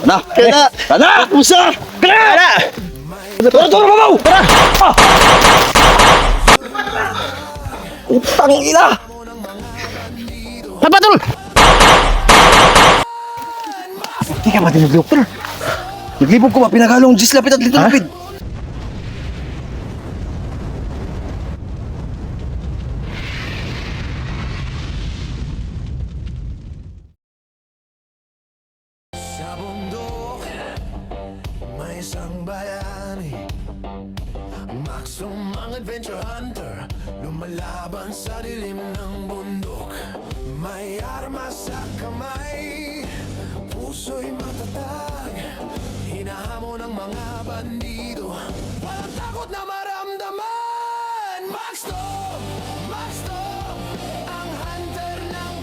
Na. Kana. Usa. Kana. Toro mabaw. Tara. Utang ina. Napatol! Di ka ba doktor? Naglibog ko ba pinagalong jis lapit at lito lapit. Isang bayani, Maxum ang adventure hunter, lumalaban sa dilim ng bundok. May armas sa kamay, puso'y matatag, hinahamon ng mga bandido, walang takot na maramdaman. Maxum, Maxum, ang hunter ng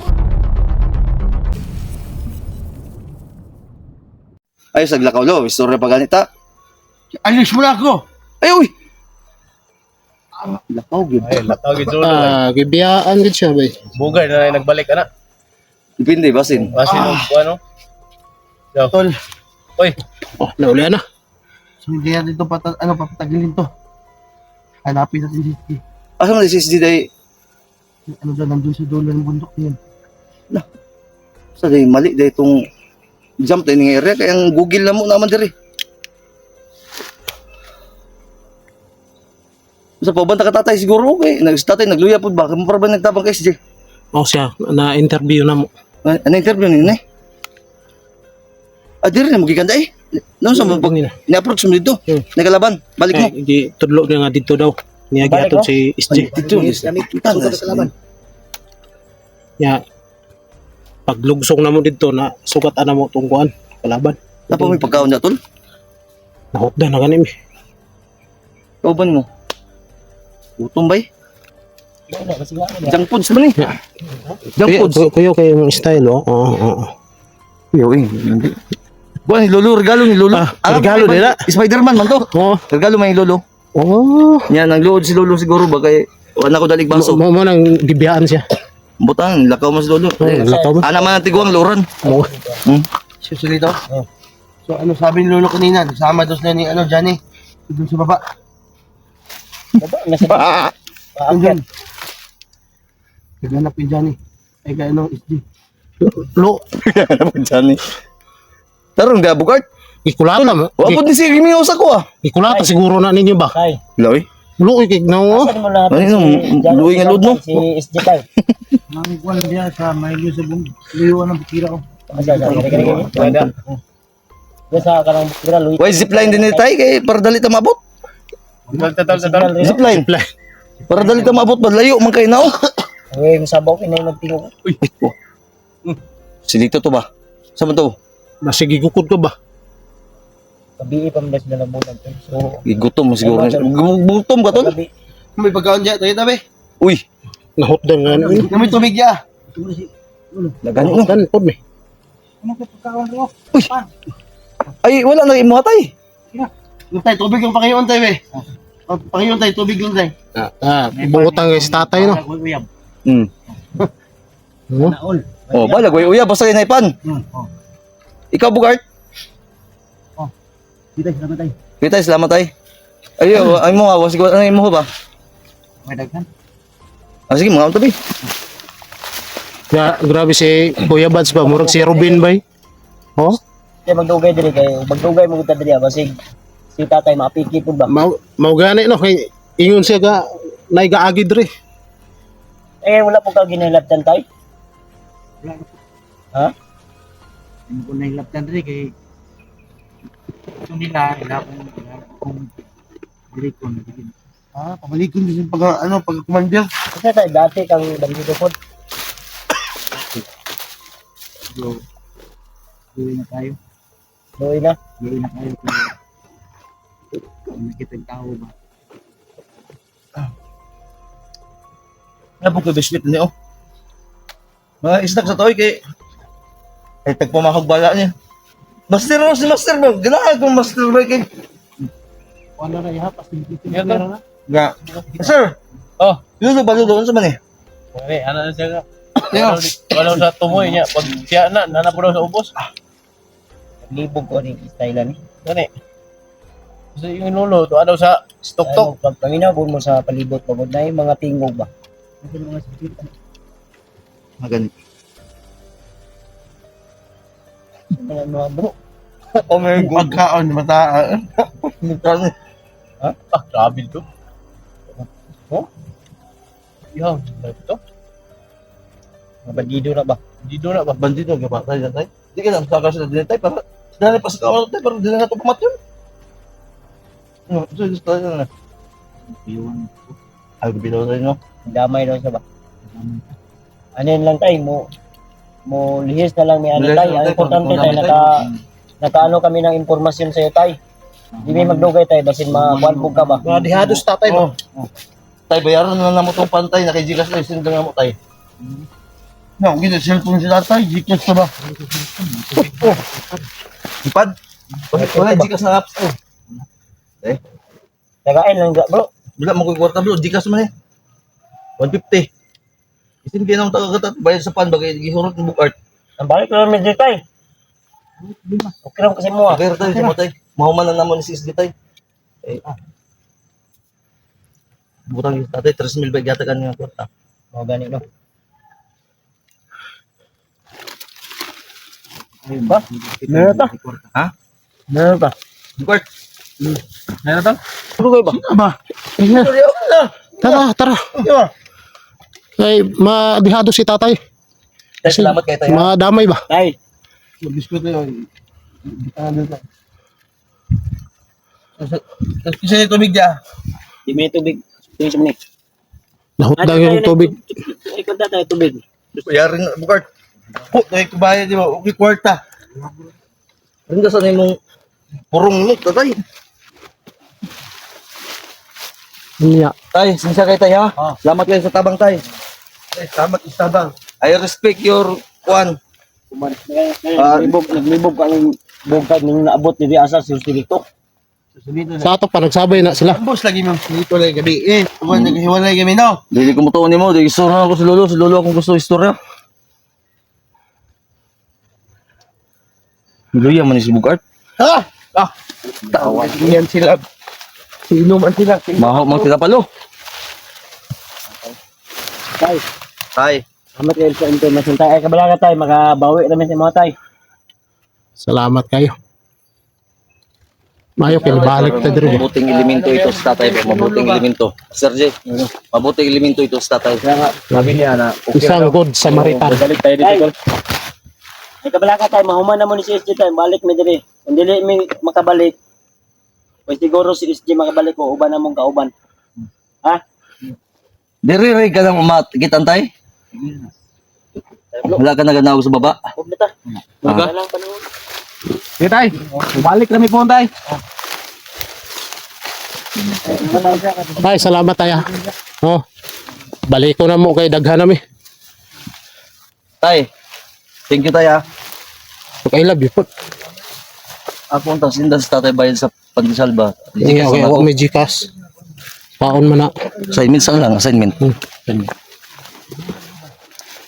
Ay, saglakaw lo. Istorya pa ganita. Ayos mo na ako. Ay, uy! Lakaw, gid. Ay, lataw gid Jolo. Gibiyaan gid siya bay. Bugay na nagbalik ana. Depende, basin. Kasi ano? Tol. Oy, Oh, nauli na. so hindi natin ito papatagilin to. Hanapin natin si Asa mo na si SG day? ano dyan, nandun sa dulo ng bundok niyan. Sa day, mali day itong jump tayo ng area. Kaya ang Google na mo naman diri. Sa pabanta ka tatay siguro, okay. Tatay, nagluya po ba? Kamo para ba nagtabang kay SG? Oh, siya na-interview na mo. Ano interview nila eh? Diri na magiganda eh. Noon sa Pag nila. ni-approach mo dito. Nagalaban. Balik mo. Di tudlo na nga dito daw. Niya gihatod si SJ. Dito. Kita na. Ya. Paglugsong na mo dito na sukat ana mo tungkuan kalaban. Napa may pagkaon na tol? Nahutda na ganim. Kauban mo. Gutom ba eh? Junk foods mo ni. Junk foods. Kuyo kay yung style oh. Oo. Yo eh. Hindi. Buwan ni Lolo, regalo ni Lolo. Regalo nila. Spider-Man man to. Oh. Regalo man ni Lolo. Oh. Yan, nagluod si Lolo siguro ba kay anak ko dalig baso. Mo nang gibiyaan siya. Butang, lakaw mo si Lolo. Lakaw mo. Ana man ang tiguang luran. Mo. Susulito? So ano sabi ni Lolo kanina? Sama doon na ni Johnny. Doon sa baba. Andyan. Naghanap yung Johnny. Ay kaya SG. Lo. Ano mo dyan eh? Tarong da bukart. Ikulato na mo. Wapod ni si Gimios ako ah. Ikulato siguro na ninyo ba? Loy. Lo kay no. Ano yun? Luwi nga load mo. Si SJ Kai. Ang kwan diya sa Mayo sa luyuan ng bukira ko. Diyan sa kanang bukira, Luis. Why zipline din ni tay kay para dali ta mabot. Zipline. Para dali ta mabot ba layo man kay nao. Uy, masabaw ko na nagtingog. Uy. Silito to ba? Saan mo to? Nasige gukod ko ba? Kabii pa mas na nabunan. So, Gutom mo siguro. Gutom ka tol? kabii. May pagkaon diya, tayo tabi. Uy. Nahutda nga. May tubig diya. Lagani no. Dan pod me. Ano ka pagkaon ro? Uy. Ay wala na imo tay. Yung tayo, tubig yung pangayon tayo eh. Pangayon tayo, tubig yung tayo. Bungutang kay si tatay no. Hmm? Oh, balag way uya basta kay pan. Ikaw Bugart? Dito, salamat tayo. Kita salamat tay. Ayo, ay mo awas ko ano imo ba? May daghan. Sige, mga tabi. Grabe si Kuya Bads ba? Murag si Robin ba? Oh? Kaya magdugay diri kayo. Magdugay mo kita diri basig si tatay mapiki pud ba. Mau gani no kay ingon siya ga naigaagid re. Eh wala po ka ginahilabtan tay. Ha? Hindi ko nahilaptan rin kay ito nila, kung diri ko nagiging. Pamalikon din yung pag-commander. Kasi tay dati kang dangito pod. So, gawin na tayo. Doy na. Gawin na tayo. Kung nakita yung tao ba? Ano po ko biscuit niyo? Mga istak sa toy kay tagpamahog bala niya. Master mo si Master mo. Ganahan kong Master mo kay Wala na ihapas. Meron na. nga. Sir, Oh, Lulo ba lulo? Ano sa man eh? Pare, ano na siya ka? Wala sa tumoy niya. Pag siya na po daw sa ubos. Libog ko rin style ni. Gani. Kasi yung lolo, to daw sa stok-tok. Pag paminaw mo sa palibot pagod na yung mga tingog ba. Mga sikit. Maganda. Mga bro. Oh my God. Pagkaon, mataan. Ha? Ah, grabe to. Oh? Yan, ito. Mga bandido na ba? Hindi doon na ba? Bandito, gabata yan tayo. Di ka lang, saka sila din tayo para dahil pa sa kawan tayo, pero di na ito pamatyon. No, so gusto tayo na. Ay, bilaw tayo, no? Damay daw siya ba? Ano yun lang tayo mo lihis na lang may ano tayo. Ang importante tayo nakaano kami ng impormasyon sa iyo tayo. Di may magdugay tayo basin makuanbog ka ba? Mga dihados tatay ba? Tayo, bayaran na lang mo itong pantay, nakijigas na, isinda nga mo tayo. No, gina, cellphone sila tayo. Gcash na ba? Ipad? Wala, jigas na apps. Nagain lang bro. Bila mo ko kwarta bro, jigas man eh. 150. Isin kaya nang tagagatat, bayad sa pan, bagay, gihurot ng book art. Ang balik lang medyo tayo. Okay lang kasi mo ah. Pero tayo, sa matay. Mahuman na naman ni CSD tayo. Eh, butang yung tatay, 3,000 ba yata ka nga kwarta. Mga gani no. Ba? Meron ta? Ha? Meron ta? Book art? Ano to? Dugay ba? Tara. Ay, madihado si tatay. Tayo, salamat kayo tayo. Madamay ba? Tay. Mag-biskuit tayo. Isa yung tubig dyan. Di may tubig. Tubig sa mani. Nahot daw yung tubig. Ikot na tayo tubig. Yaring book art. Po, tayo kubayad, di ba? Okay, kwarta. Rin ka sanay mong purong mo, tatay. Niya. Tay, sinsya kayo tayo ha. Salamat kayo sa tabang tay. Salamat, istabang. I respect your kwan. Naglibog ka ng bugkad nung naabot ni Asa sa dito. Sa ato pa nagsabay na sila. Ambos lagi mo. Dito lang gabi. Tuwan, naghiwalay kami, no? Dili ko mutuon mo, di istorya ako si Lolo akong gusto istorya. Luya man si Bugart. Ha? Tawa. Yan sila. Sino man sila? Maho man kita palo. Tay. Tay. Salamat kayo sa information tayo. Ay kabalaga tayo. Makabawi namin sa mga tayo. Salamat kayo. Mayo kinibalik ta diri. Mabuting elemento ito sa tatay. Mabuting elemento. Sir J, mabuting elemento ito sa tatay. Sabi niya na, Isang good Samaritan. balik tayo dito. Tol. Ay kabalaga tayo. Mahuman na mo ni si SG tayo. Balik mi diri. Kung dili mi makabalik. Pues siguro si SG makabalik ko. Uban na mong kauban. Ha? Diri ray ka lang umakitan tay. Wala ka naganawag sa baba. Huwag na ta. Wala lang panahon. Sige tay, balik kami po tay. Tay, salamat tayo. Oh. Balik ko na mo kay daghan nami. Tay. Thank you tay ha. Okay, love you po. Ako ang tasinda sa tatay bayad sa pandesal ba? Okay, ako may Gcash. Paon man na. Assignment saan lang, assignment.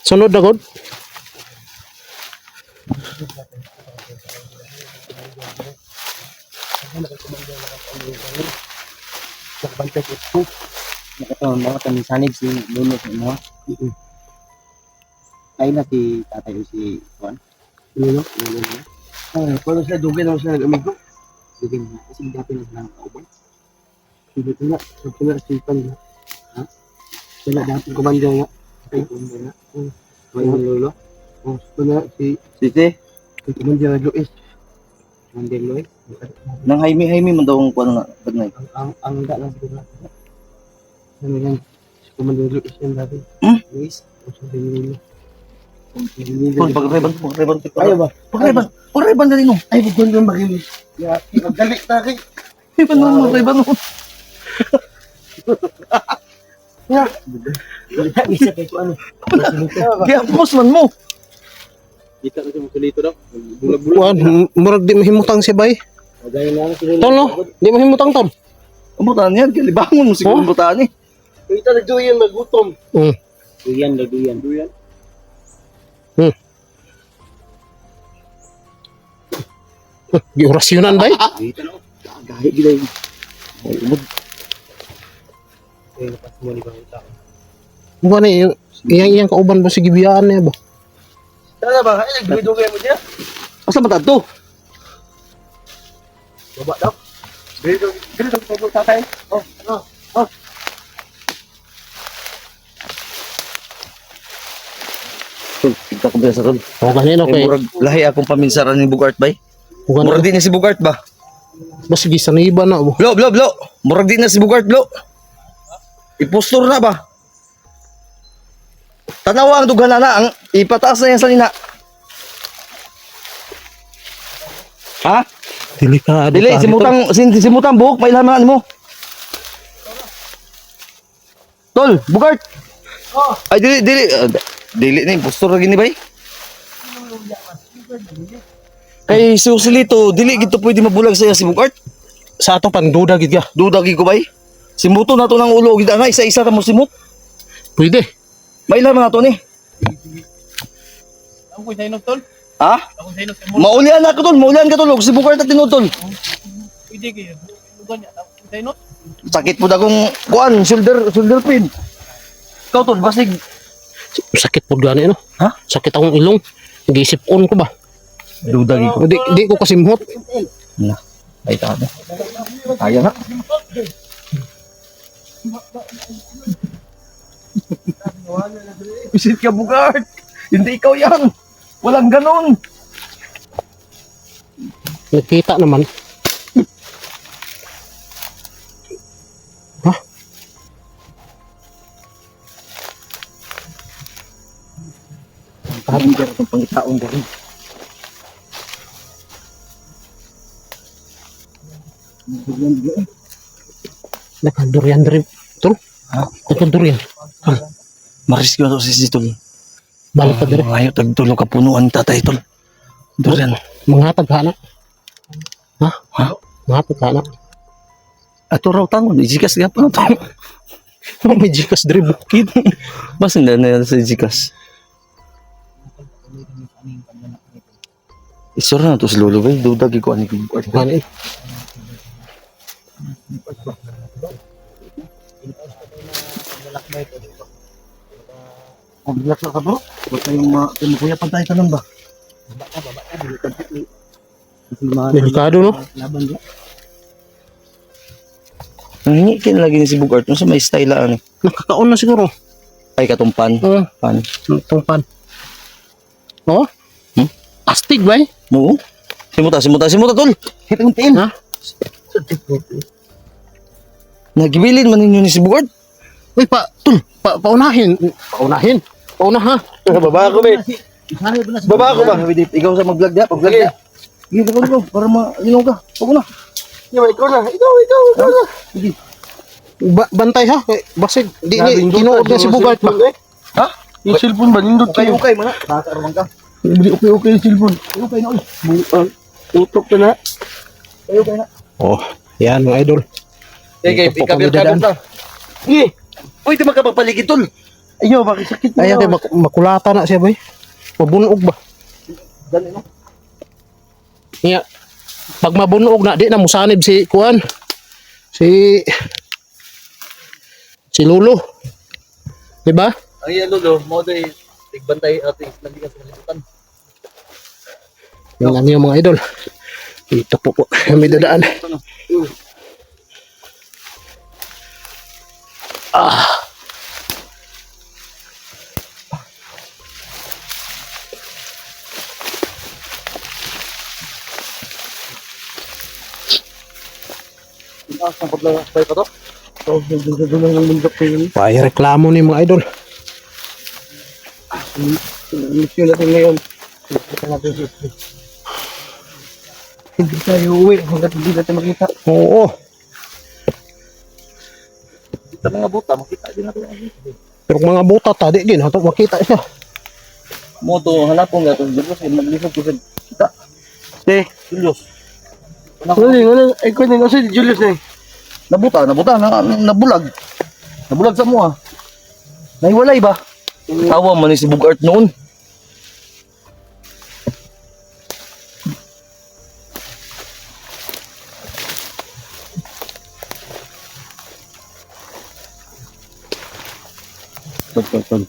Sunod na god. Mga tamisanib si Luno sa mga. Kaya na si tatay o si Juan. Ano? Kung sila dugay naman sila nag-amigo. Sige na. Kasi dati na silang kauban. Sige ko nga. Sabi ko nga, sipan nga. Ha? Sila dati kumanda nga. Ay, kumanda nga. May lolo. Oh, ito na si Sisi, kumanda nga Luis. Mandeloy. nang Jaime mo daw ang kuwan nga bagnay. Ang da lang siguro. Ano yan? Si kumanda Luis yan dati. Luis. O sabi ni Lolo. Kung pagreban Ayaw ba? Pagreban na rin mo. Ay, huwag ko nang makinis. Magalit na rin. Pagreban mo. Isa kayo ano. Kaya pos man mo. Kita kasi mo dito daw. Kuan, murag di mahimutang si bay. Magaling na si Luno. Tol no, di mahimutang tol. Ang butaan yan, kalibangon mo siguro ang butaan eh. Kita nagduyan, magutom. Duyan, duyan. Duyan. Giorasyonan ba? Kita na. Gahi gila yun. Ay, umod. Ay, napas mo ni Bangita. Ba na iyang kauban ba si gibiyaan niya ba? Sana ba? Ay, nagdugay mo dyan. Asa matad to? Baba daw. Dito po tatay. Oh, ano? Oh. Tol, tigta ko ba sa tol? O ganyan Kay okay. murag lahi akong paminsaran ni Bugart bay. O Murag ganyan. di na si Bugart ba? Ba sige saniba na ba? Blo. Murag di na si Bugart, blo. Ipostor na ba? Tanawa ang dugan na ang ipataas na yan sa nina. Ha? Delikado. Dili, ka, simutang buhok, may laman mo. Tol, Bugart. Ay, dili na, impostor lagi ni bay. Kay Susilito, dili gito pwede mabulag saya si Bugart. Sa ato pan duda gid ka. Duda gid ko bay. Simuto na to ng ulo gid na isa-isa ta mo simut. Pwede. May laman na to ni. Ako sa inok tol. Ha? Ako sa inok mo. Maulian na ka tol, maulian ka tol, og si Bugart at tinutol. Pwede kayo. Lugan niya. Ako sa inok. Sakit po da kong kuan, shoulder pain. Ikaw tol, basig. Sakit po gani no? Ha? Sakit akong ilong. Nag-isip on ko ba? Duda gid ko. Di ko kasimhot. Na. Ay ta na. Kaya na. Visit ka Bugart. Hindi ikaw yan. Walang ganon. Nagkita naman. Ha? Parang garo itong pangitaon garo. Nakadurian diri. Tol? Ha? Nakadurian. Maris ko to si tol. Balik pa diri. Ayaw tagtulo ka punuan tatay tol. Durian. Mga taghanak. Ha? Ha? Mga taghanak. Ato raw tangon, ijikas ka pa na to. May jikas diri bukid. Basta na yan sa ijikas. Isura na to si Lolo bay. Duda gid ko ani ko. Gani. Kung bilak na ka bro, huwag kayong kuya pantay ka lang ba? Delikado no? Laban dyan. Nangingi kin lagi ni si Bugart no sa may style ani. Nakakaon na siguro. Ay katumpan. Pan. Tungpan. Oh? Hmm? Astig ba eh? Mo. Simuta tol. Hitong tin. Ha? Nagibilin man ninyo ni si Bugart. Uy, paunahin. Pauna ha. Baba ko ba? Baba ko ba? Ikaw sa mag-vlog dia, pag-vlog dia. Sige, baba ko para malinaw ka. Pag na. Ikaw na. Sige. Bantay ha. Basig. Di tinuod na si Bugart ba? Ha? Yung cellphone ba? Nindot kayo. Okay man na. Nakakaroon ka. Hindi okay yung cellphone. Okay na. Tutok ka na. Okay na. Oh, yan mga idol. Sige, Ito po kami ikabir ka dadaan. na. Sige. Uy, di magkapagpaligid tol. Ayaw, bakit sakit mo? Ayan kay makulata na siya boy. Mabunog ba? Dali no. Niya. Pag mabunog na di na musanib si Kuan. Si Lolo. Di ba? Ang iya Lolo, mo day tigbantay at lagi ka sa kalibutan. Yan yung mga idol. Ito po kami dadaan. Ang paglalakbay pa to. Paya reklamo ni mga idol. Mission natin ngayon. Hindi tayo uwi hanggat hindi natin makita. Oo. Sa mga buta, makita din natin. Pero mga buta ta di din hato makita siya. Mo to hanapon nga to Julius, maglisod ko sa kita. Julius. Wala. Ay, ko na si Julius na eh. Nabuta, nabulag. Nabulag sa mo ah. Nahiwalay ba? Tawa man ni si Bugart noon. Tol.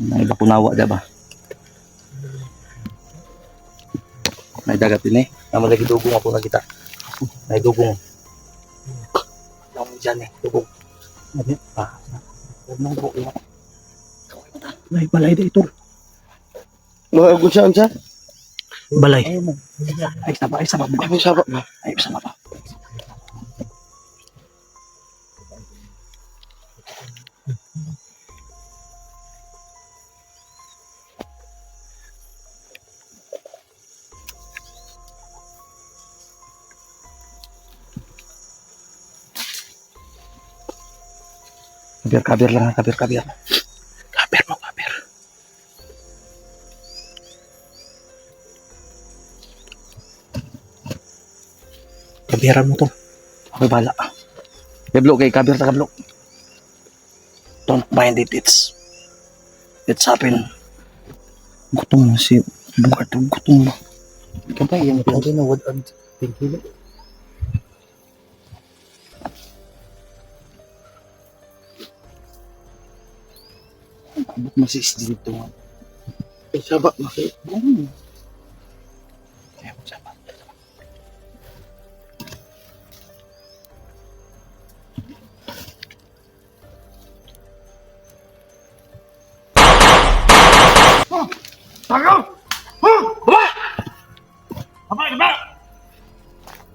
May bakunawa da ba? May dagat din eh. Naman lagi dugong ako na kita. May dugong. Naman dyan eh, dugong. May balay dito. Mga siya, siya. Balay. Ay, saba ba? Ay, sama pa. Kabir lang, kabir. Kaber mo, kaber. Kaberan mo to. Okay, bala. Kablo kay kabir ta kablo. Don't mind it, it's happen. Gutom na si Bugart, gutom na. Kapag yan, pwede na wad ang tingkilo. Abot masis dito. Ay, saba, makit.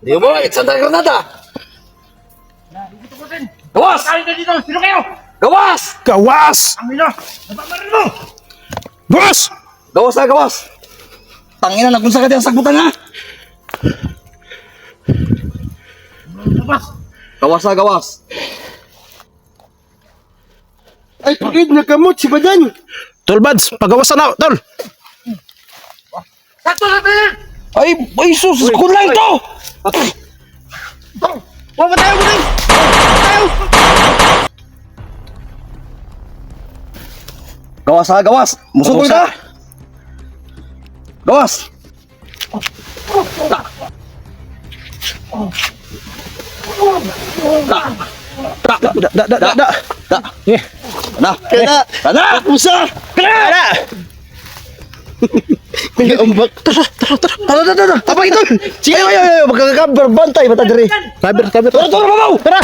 Di mo, it's Santa Granada. Gawas! Sino kayo? Gawas! Gawas! Gawas! Gawas na, gawas! Tangina, nagunsa ka dyan, sagbutan nga! Gawas na, gawas! Ay, pagid, nakamot si Badan. Tol Bads, pagawasan na, tol. Ay, sus! Kunlay ito! Gawas ha, gawas! Musukol ka! Gawas! Da! Kana! Kana! Pusa! Kana! May umbak. Tara! Apa ito? Sige, ayo! Magkakabar, bantay, bata diri! Kaber. Tara, babaw! Tara!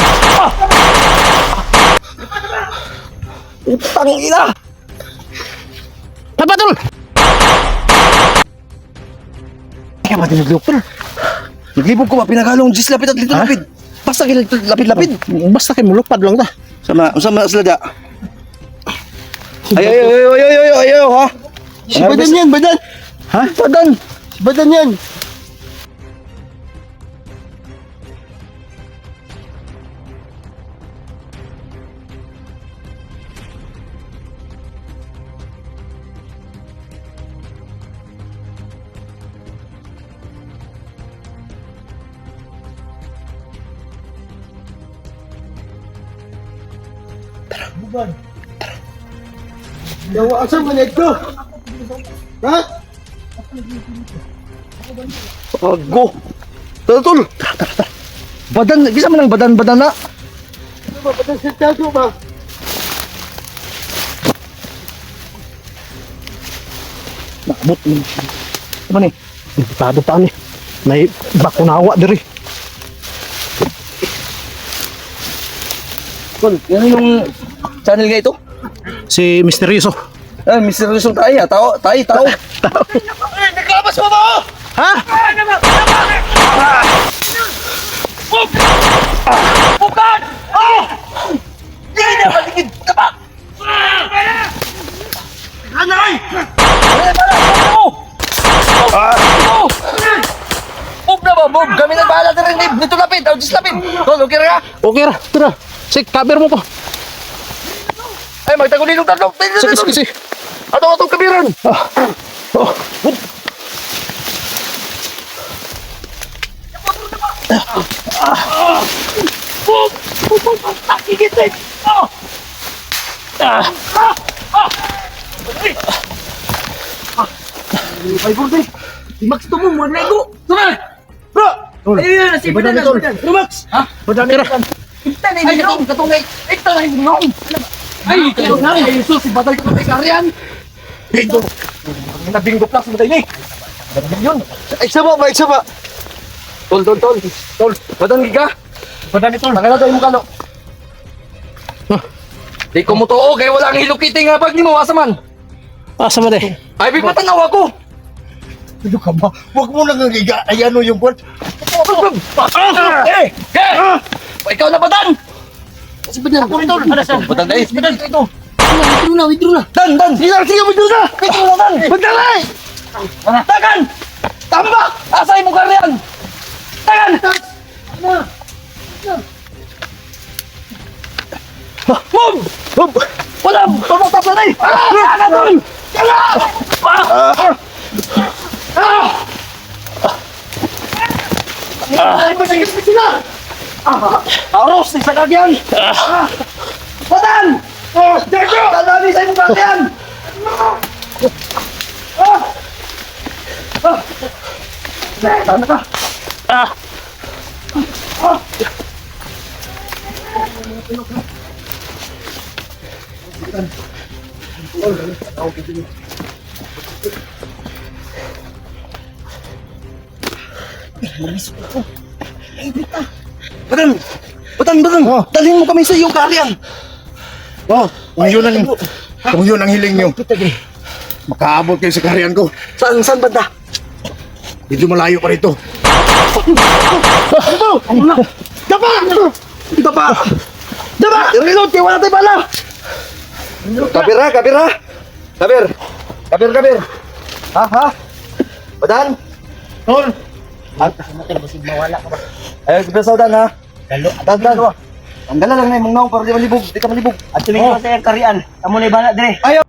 Utang ina! Tapa, tol. Kaya ba naglipog pa? Naglipog ko ba? Pinagalong Gis lapid at lito lapid. Basta kayo lapid-lapid. Basta kayo mulupad lang ta. Sama sila da. Ayo, ha? Si Badan yan, Badan. Ha? Badan! Si Badan yan. Yawa asam manid ko. Ha? Go! Tol! Badan, bisa man ang badan na. Ano ba, Badan sa tago ba? Nakabot mo. Ano ni? Imputado pa ni. May bakunawa diri. Tol, yan yung channel nga ito? Si Misteryoso. Ah, Mr. Rizong tayo, tao. Naglabas mo ba? Ha? Bukan! Hindi na maligid ka ba? Hanay! Bob na ba, Bob? Kami na bahala na rin. Dito lapid, Gis lapid. Tol, okay ra? Okay ra, tara. Sige, kaber mo ko. Ay, magtagulin ng tatlong. Sige. Atong kabiran. Oh. Ay, Burde. Si Max to mo, mo nego. Sunod. Bro. Ayun na si Badan. Bro Max. Ha? Badan. Ita na yung katungay. Ita na yung noong. Ay, katungay. Ay, sus, si Badan katungay karyan. Bingo. Na bingo plus mo tayo ni. Yun. Ay, sama ba? Sama. Tol. Badan giga. Badan ito. Nakala tayo mo kalo. Di ko mo to, kaya wala ang hilukiti nga pag ni mo, asa man. Asa man eh. Ay, may patanaw ako. Ano ka ba? Huwag mo nang ayano yung buwan. Eh! Ikaw na, Badan! Si Badan. Ako rin, Tol. Badan na eh. Badan, ito. Withdraw na. Dan! Sige, withdraw na! Withdraw na, Dan! Badan na eh! Tagan! Tambak! Asay mo karyan! Tagan! Move! Wala! Pamatap na eh! Tagan, Tol! Ay, masakit pa sila! Aros, isa kagyan! Badan! Dego! Dadami sa imong kagyan! Sana ka! Badan! Dalhin mo kami sa iyong karyan! Kung yun ang hiling nyo, makaabot kayo sa karyan ko. Saan banda? Medyo malayo pa rito. Daba! Reload kayo, wala tayo bala! Kabir! Ha? Badan? Tol! Ayaw, sa Dan ha? Dan! Ang dala lang na yung mga naong para di malibog, di ka malibog. At tumingin ko sa iyang karian. Amo na ibala dire. Ayaw!